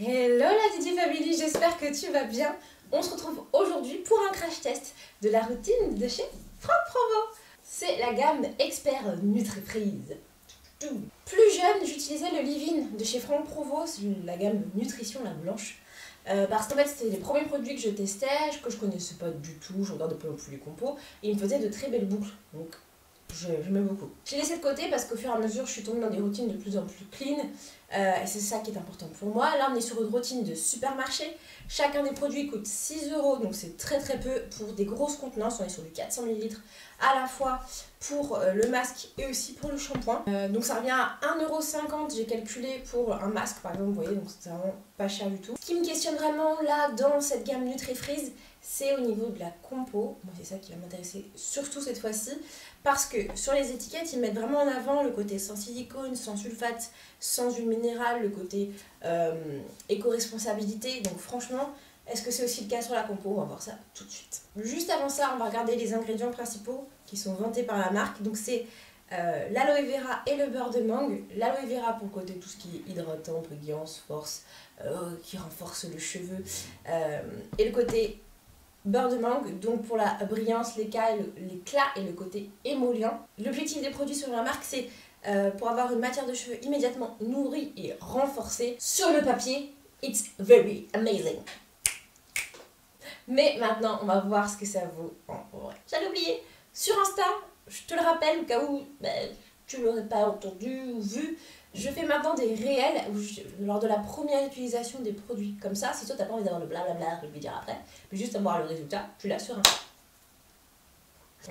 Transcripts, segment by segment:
Hello la Didi Family, j'espère que tu vas bien. On se retrouve aujourd'hui pour un crash test de la routine de chez Franck Provo. C'est la gamme Expert Nutrifreeze. Plus jeune, j'utilisais le Livin de chez Franck Provo, c'est la gamme Nutrition la blanche. Parce qu'en fait c'était les premiers produits que je testais, que je connaissais pas du tout, je regardais pas non plus les compos, et ils me faisaient de très belles boucles, donc j'aimais beaucoup. Je l'ai laissé de côté parce qu'au fur et à mesure je suis tombée dans des routines de plus en plus clean, et c'est ça qui est important pour moi. Là on est sur une routine de supermarché, chacun des produits coûte 6 €, donc c'est très peu pour des grosses contenances, on est sur du 400 ml à la fois pour le masque et aussi pour le shampoing. Donc ça revient à 1,50 € j'ai calculé pour un masque par exemple, vous voyez, donc c'est vraiment pas cher du tout. Ce qui me questionne vraiment là dans cette gamme Nutrifreeze, c'est au niveau de la compo. Moi c'est ça qui va m'intéresser surtout cette fois-ci, parce que sur les étiquettes ils mettent vraiment en avant le côté sans silicone, sans sulfate, sans huile minérale, le côté éco-responsabilité. Donc franchement, est-ce que c'est aussi le cas sur la compo? On va voir ça tout de suite. Juste avant ça, on va regarder les ingrédients principaux qui sont vantés par la marque. Donc c'est l'aloe vera et le beurre de mangue. L'aloe vera pour le côté tout ce qui est hydratant, brillance, force, qui renforce le cheveu. Et le côté beurre de mangue, donc pour la brillance, l'éclat et le côté émollient. L'objectif des produits sur la marque, c'est pour avoir une matière de cheveux immédiatement nourrie et renforcée. Sur le papier, it's very amazing. Mais maintenant, on va voir ce que ça vaut en vrai. J'allais oublier, sur Insta, je te le rappelle au cas où tu ne l'aurais pas entendu ou vu, je fais maintenant des réels lors de la première utilisation des produits. Comme ça, si toi t'as pas envie d'avoir le blablabla que je vais dire après, mais juste avoir le résultat, tu l'as sur Insta.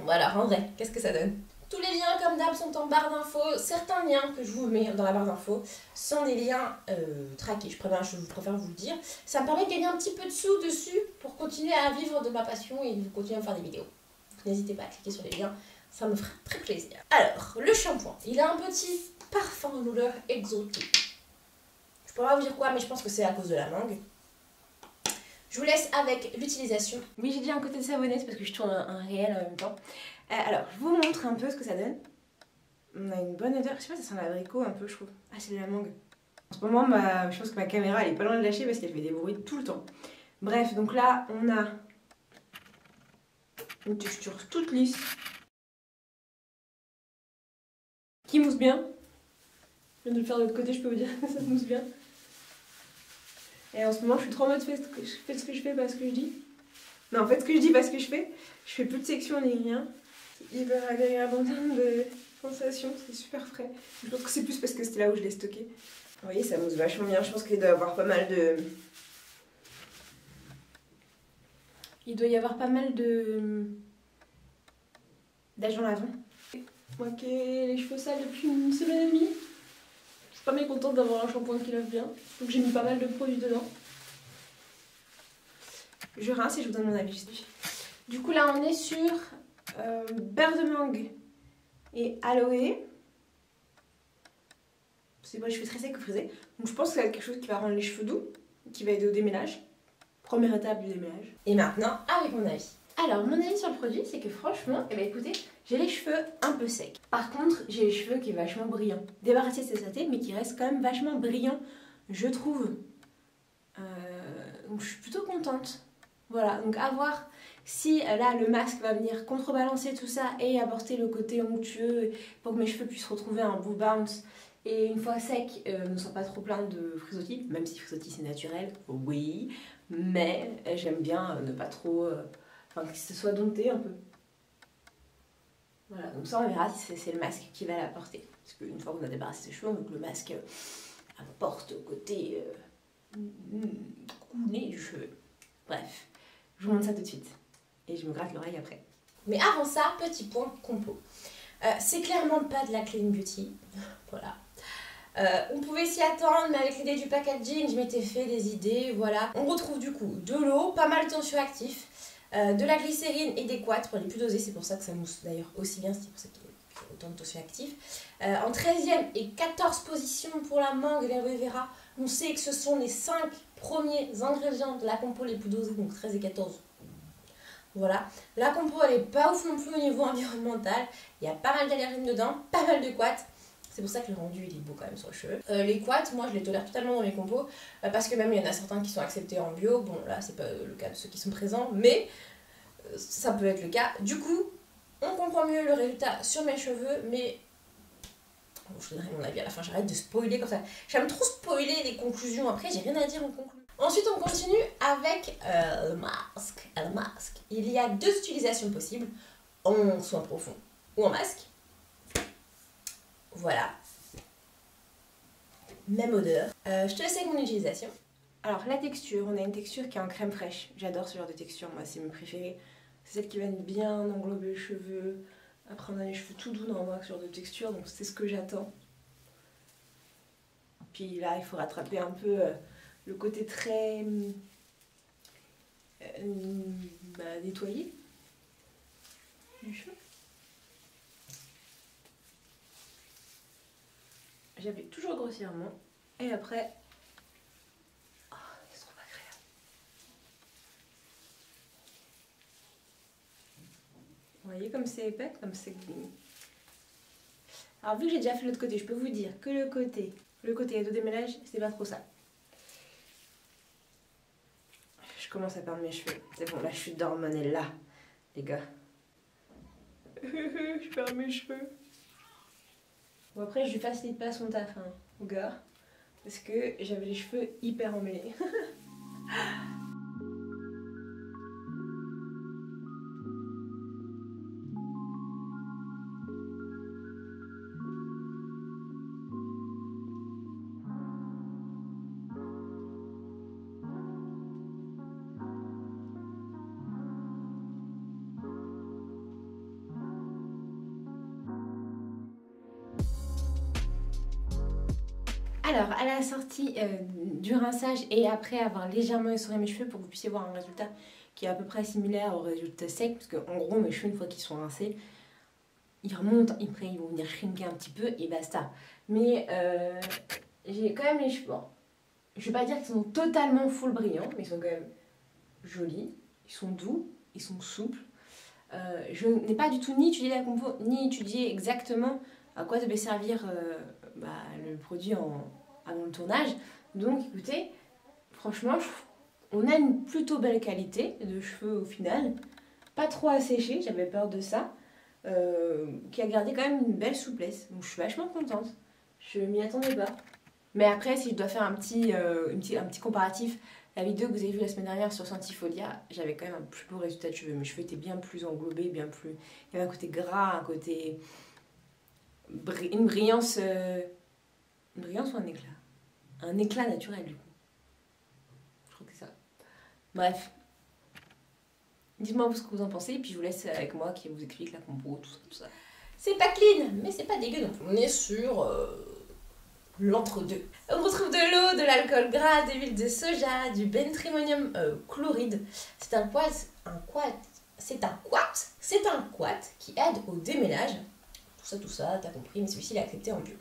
Voilà, en vrai, qu'est-ce que ça donne? Tous les liens, comme d'hab, sont en barre d'infos. Certains liens que je vous mets dans la barre d'infos sont des liens traqués. Je préfère vous le dire. Ça me permet de gagner un petit peu de sous dessus pour continuer à vivre de ma passion et de continuer à faire des vidéos. Donc n'hésitez pas à cliquer sur les liens, ça me fera très plaisir. Alors, le shampoing, il a un petit parfum en odeur exotique. Je pourrais pas vous dire quoi, mais je pense que c'est à cause de la mangue. Je vous laisse avec l'utilisation. Oui, j'ai dit un côté de savonnette parce que je tourne un réel en même temps. Alors, je vous montre un peu ce que ça donne. On a une bonne odeur. Je sais pas, ça sent l'abricot un peu, je trouve. Ah, c'est de la mangue. En ce moment, je pense que ma caméra, elle est pas loin de lâcher parce qu'elle fait des bruits tout le temps. Bref, donc là, on a une texture toute lisse. Qui mousse bien. Je viens de le faire de l'autre côté, je peux vous dire que ça mousse bien. Et en ce moment, je suis trop en mode fais ce que je fais, pas ce que je dis. Non, en fait, ce que je dis, pas ce que je fais. Je fais plus de section ni rien. C'est hyper agréable en termes de sensation, c'est super frais. Je pense que c'est plus parce que c'était là où je l'ai stocké. Vous voyez, ça mousse vachement bien. Je pense qu'il doit y avoir pas mal de... d'agents lavants. Moi qui ai les cheveux sales depuis une semaine et demie, je suis pas mécontente d'avoir un shampoing qui lave bien. Donc j'ai mis pas mal de produits dedans. Je rince et je vous donne mon avis juste. Du coup là on est sur beurre de mangue et aloe. C'est moi les cheveux très secs ou frisés. Donc je pense que ça va être quelque chose qui va rendre les cheveux doux, qui va aider au déménage. Première étape du déménage. Et maintenant avec mon avis. Alors mon avis sur le produit c'est que franchement, écoutez, j'ai les cheveux un peu secs. Par contre j'ai les cheveux qui sont vachement brillants. Débarrassés de ces saletés mais qui restent quand même vachement brillants, je trouve. Donc je suis plutôt contente. Voilà, donc à voir si là le masque va venir contrebalancer tout ça et apporter le côté onctueux pour que mes cheveux puissent retrouver un beau bounce et une fois secs ne soient pas trop pleins de frisottis, même si frisottis c'est naturel, oui, mais j'aime bien ne pas trop, enfin que ce soit dompté un peu. Voilà, donc ça on verra si c'est le masque qui va l'apporter, parce qu'une fois qu'on a débarrassé ses cheveux, on veut que le masque apporte au côté couler du cheveu. Bref. Je vous montre ça tout de suite. Et je me gratte l'oreille après. Mais avant ça, petit point compo. C'est clairement pas de la clean beauty. Voilà. On pouvait s'y attendre, mais avec l'idée du packaging, je m'étais fait des idées. Voilà. On retrouve du coup de l'eau, pas mal de tensioactifs, de la glycérine et des quats pour les plus dosés. C'est pour ça que ça mousse d'ailleurs aussi bien. C'est pour ça qu'il y a autant de tensioactifs. En 13e et 14e position pour la mangue et l'aloe vera. On sait que ce sont les 5 premiers ingrédients de la compo les plus dosés, donc 13 et 14. Voilà. La compo elle est pas ouf non plus au niveau environnemental. Il y a pas mal d'allergènes dedans, pas mal de quats. C'est pour ça que le rendu il est beau quand même sur le cheveu. Les couates, moi je les tolère totalement dans mes compos parce que même il y en a certains qui sont acceptés en bio. Bon là c'est pas le cas de ceux qui sont présents, mais ça peut être le cas. Du coup, on comprend mieux le résultat sur mes cheveux, mais bon, je donnerai mon avis à la fin. J'arrête de spoiler comme ça. J'aime trop spoiler les conclusions. Après, j'ai rien à dire en conclusion. Ensuite, on continue avec le masque. Le masque. Il y a 2 utilisations possibles, en soin profond ou en masque. Voilà. Même odeur. Je te laisse avec mon utilisation. Alors, la texture, on a une texture qui est en crème fraîche. J'adore ce genre de texture, moi, c'est mes préférés. C'est celle qui va bien englober les cheveux. Après, on a les cheveux tout doux dans ce genre de texture, donc c'est ce que j'attends. Puis là, il faut rattraper un peu le côté très nettoyé du cheveu. J'applique toujours grossièrement et après, oh, c'est trop agréable. Vous voyez comme c'est épais, comme c'est... Alors vu que j'ai déjà fait l'autre côté, je peux vous dire que le côté de démêlage, c'est pas trop ça. Je commence à perdre mes cheveux. C'est bon, la chute d'hormones est là, les gars. Je perds mes cheveux. Bon après, je lui facilite pas son taf, hein, au gars, parce que j'avais les cheveux hyper emmêlés. Alors, à la sortie du rinçage et après avoir légèrement essoré mes cheveux pour que vous puissiez voir un résultat qui est à peu près similaire au résultat sec, parce que en gros, mes cheveux, une fois qu'ils sont rincés, ils remontent, après ils vont venir shrinker un petit peu et basta. Mais j'ai quand même les cheveux, bon, je vais pas dire qu'ils sont totalement full brillants, mais ils sont quand même jolis, ils sont doux, ils sont souples. Je n'ai pas du tout ni étudié la compo, ni étudié exactement à quoi devait servir le produit avant le tournage. Donc écoutez, franchement, on a une plutôt belle qualité de cheveux au final. Pas trop asséché, j'avais peur de ça. Qui a gardé quand même une belle souplesse. Donc je suis vachement contente. Je m'y attendais pas. Mais après, si je dois faire un petit comparatif, la vidéo que vous avez vue la semaine dernière sur Scientifolia, j'avais quand même un plus beau résultat de cheveux. Mes cheveux étaient bien plus englobés, bien plus... Il y avait un côté gras, un côté... Une brillance... Une brillance ou un éclat? Un éclat naturel, du coup. Je crois que c'est ça. Bref. Dites-moi ce que vous en pensez, et puis je vous laisse avec moi qui vous explique la compo, tout ça. C'est pas clean, mais c'est pas dégueu non plus. On est sur l'entre-deux. On retrouve de l'eau, de l'alcool gras, de l'huile de soja, du bentrimonium chloride. C'est un quat qui aide au démêlage. Tout ça, t'as compris, mais celui-ci il est accepté en bio.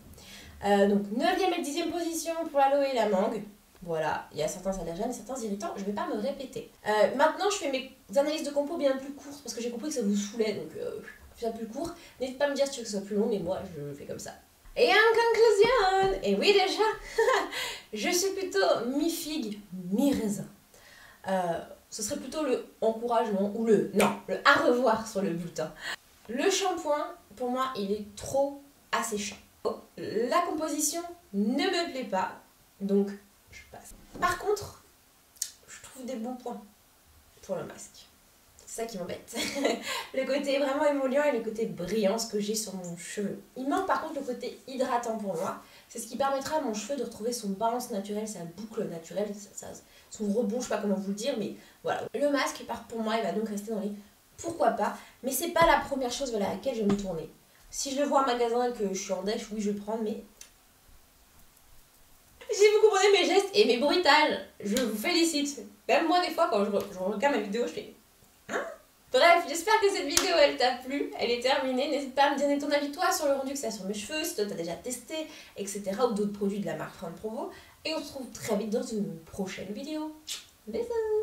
Donc 9e et 10e position pour l'aloe et la mangue. Voilà, il y a certains allergènes, certains irritants, je vais pas me répéter. Maintenant, je fais mes analyses de compo bien plus courtes parce que j'ai compris que ça vous saoulait, donc je fais ça plus court. N'hésite pas à me dire si tu veux que ce soit plus long, mais moi je fais comme ça. Et en conclusion, et oui déjà, je suis plutôt mi-figue, mi-raisin. Ce serait plutôt le encouragement ou le à revoir sur le bulletin. Le shampoing, pour moi, il est trop asséchant. La composition ne me plaît pas, donc je passe. Par contre, je trouve des bons points pour le masque. C'est ça qui m'embête. Le côté vraiment émollient et le côté brillant, ce que j'ai sur mon cheveu. Il manque par contre le côté hydratant pour moi. C'est ce qui permettra à mon cheveu de retrouver son balance naturelle, sa boucle naturelle, son rebond, je sais pas comment vous le dire, mais voilà. Le masque, pour moi, il va donc rester dans les pourquoi pas, mais c'est pas la première chose vers laquelle je vais me tourner. Si je le vois en magasin et que je suis en dèche, oui, je vais le prendre, mais... Si vous comprenez mes gestes et mes bruitages, je vous félicite. Même moi, des fois, quand je regarde ma vidéo, je fais... Hein? Bref, j'espère que cette vidéo, elle t'a plu. Elle est terminée. N'hésite pas à me donner ton avis, toi, sur le rendu que ça a sur mes cheveux, si toi, t'as déjà testé, etc. Ou d'autres produits de la marque Fran Provo. Et on se retrouve très vite dans une prochaine vidéo. Bisous!